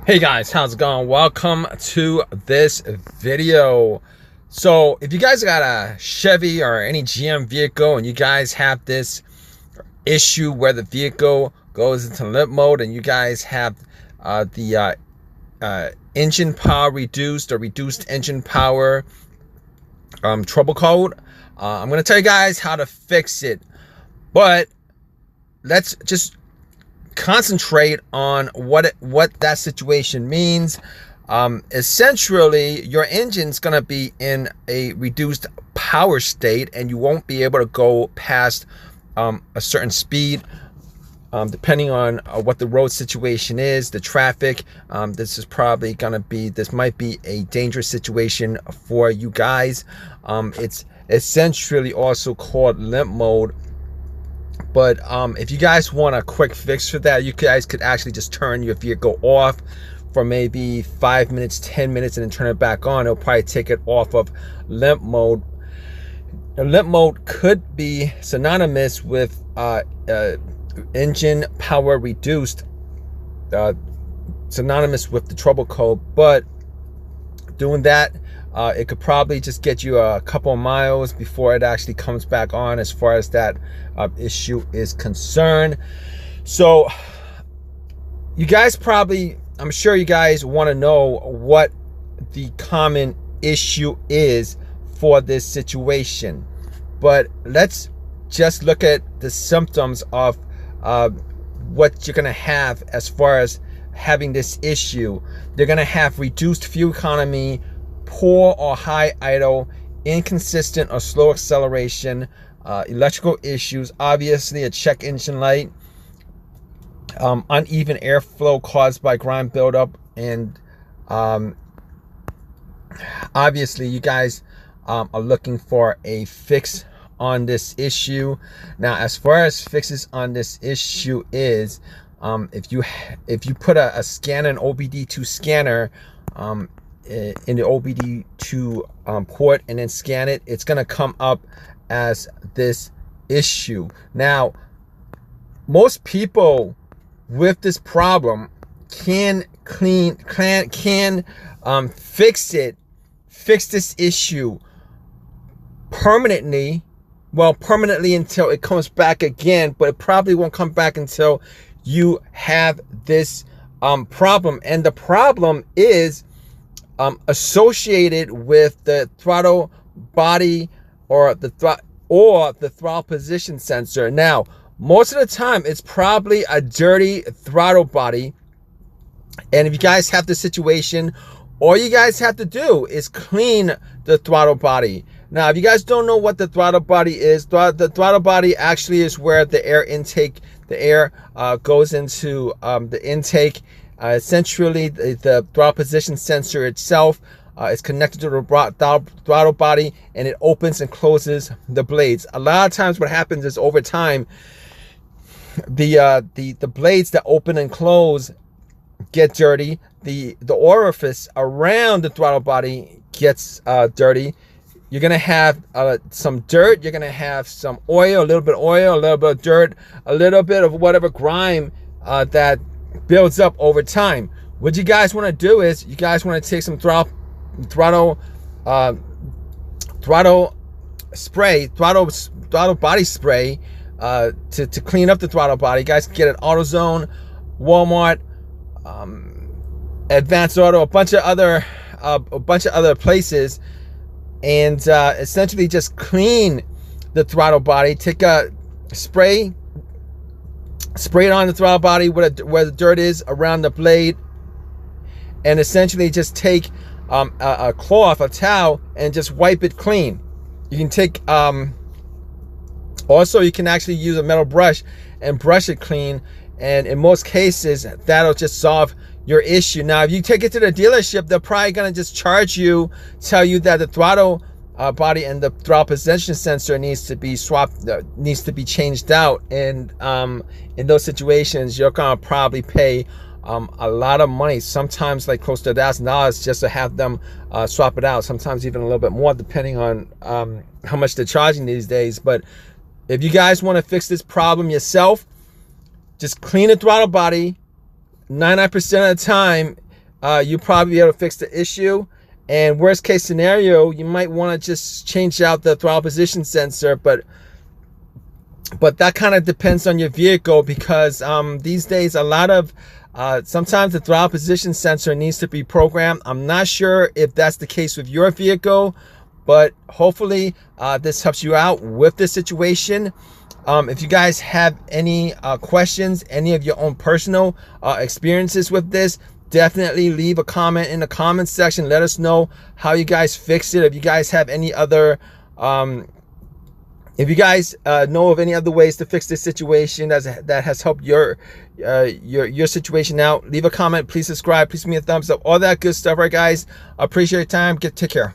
Hey guys, how's it going? Welcome to this video. So if you guys got a Chevy or any GM vehicle and you guys have this issue where the vehicle goes into limp mode and you guys have the engine power reduced or reduced engine power trouble code, I'm going to tell you guys how to fix it. But let's just concentrate on what that situation means. Essentially, your engine's going to be in a reduced power state and you won't be able to go past a certain speed, depending on what the road situation is, the traffic. This might be a dangerous situation for you guys. It's essentially also called limp mode. But if you guys want a quick fix for that, you guys could actually just turn your vehicle off for maybe 5 minutes, 10 minutes, and then turn it back on. It'll probably take it off of limp mode. Limp mode could be synonymous with engine power reduced, synonymous with the trouble code. But doing that, it could probably just get you a couple of miles before it actually comes back on as far as that issue is concerned. So you guys I'm sure you guys want to know what the common issue is for this situation. But let's just look at the symptoms of what you're going to have as far as having this issue. They're going to have reduced fuel economy, poor or high idle, inconsistent or slow acceleration, electrical issues, obviously a check engine light, uneven airflow caused by grime buildup, and obviously you guys are looking for a fix on this issue. Now, as far as fixes on this issue is, if you put a scanner, an OBD2 scanner, in the OBD2 port and then scan it, it's going to come up as this issue. Now, most people with this problem can fix this issue permanently. Well, permanently until it comes back again, but it probably won't come back until you have this problem. And the problem is associated with the throttle body or the throttle position sensor. Now, most of the time, it's probably a dirty throttle body. And if you guys have the situation, all you guys have to do is clean the throttle body. Now, if you guys don't know what the throttle body is, the throttle body actually is where the air goes into the intake. Essentially, the throttle position sensor itself is connected to the throttle body, and it opens and closes the blades. A lot of times what happens is over time, the blades that open and close get dirty. The orifice around the throttle body gets dirty. You're going to have some dirt. You're going to have some oil, a little bit of oil, a little bit of dirt, a little bit of whatever grime that builds up over time. What you guys want to do is you guys want to take some throttle body spray to clean up the throttle body. You guys can get it at AutoZone, Walmart, Advanced Auto, a bunch of other places, and essentially just clean the throttle body. Take a spray it on the throttle body where the dirt is around the blade, and essentially just take a cloth, a towel, and just wipe it clean. You can take also you can actually use a metal brush and brush it clean, and in most cases that'll just solve your issue. Now, if you take it to the dealership, they're probably going to just charge you, tell you that the throttle body and the throttle position sensor needs to be swapped, needs to be changed out. And in those situations, you're going to probably pay a lot of money, sometimes like close to $1,000 just to have them swap it out, sometimes even a little bit more depending on how much they're charging these days. But if you guys want to fix this problem yourself, just clean the throttle body. 99% of the time, you probably be able to fix the issue. And worst case scenario, you might want to just change out the throttle position sensor, but that kind of depends on your vehicle, because these days a lot of sometimes the throttle position sensor needs to be programmed. I'm not sure if that's the case with your vehicle, but hopefully this helps you out with this situation. If you guys have any questions, any of your own personal experiences with this, definitely leave a comment in the comment section. Let us know how you guys fixed it. If you guys have any other if you guys know of any other ways to fix this situation that has helped your situation out, leave a comment. Please subscribe. Please give me a thumbs up. All that good stuff, right, guys? Appreciate your time. Take care.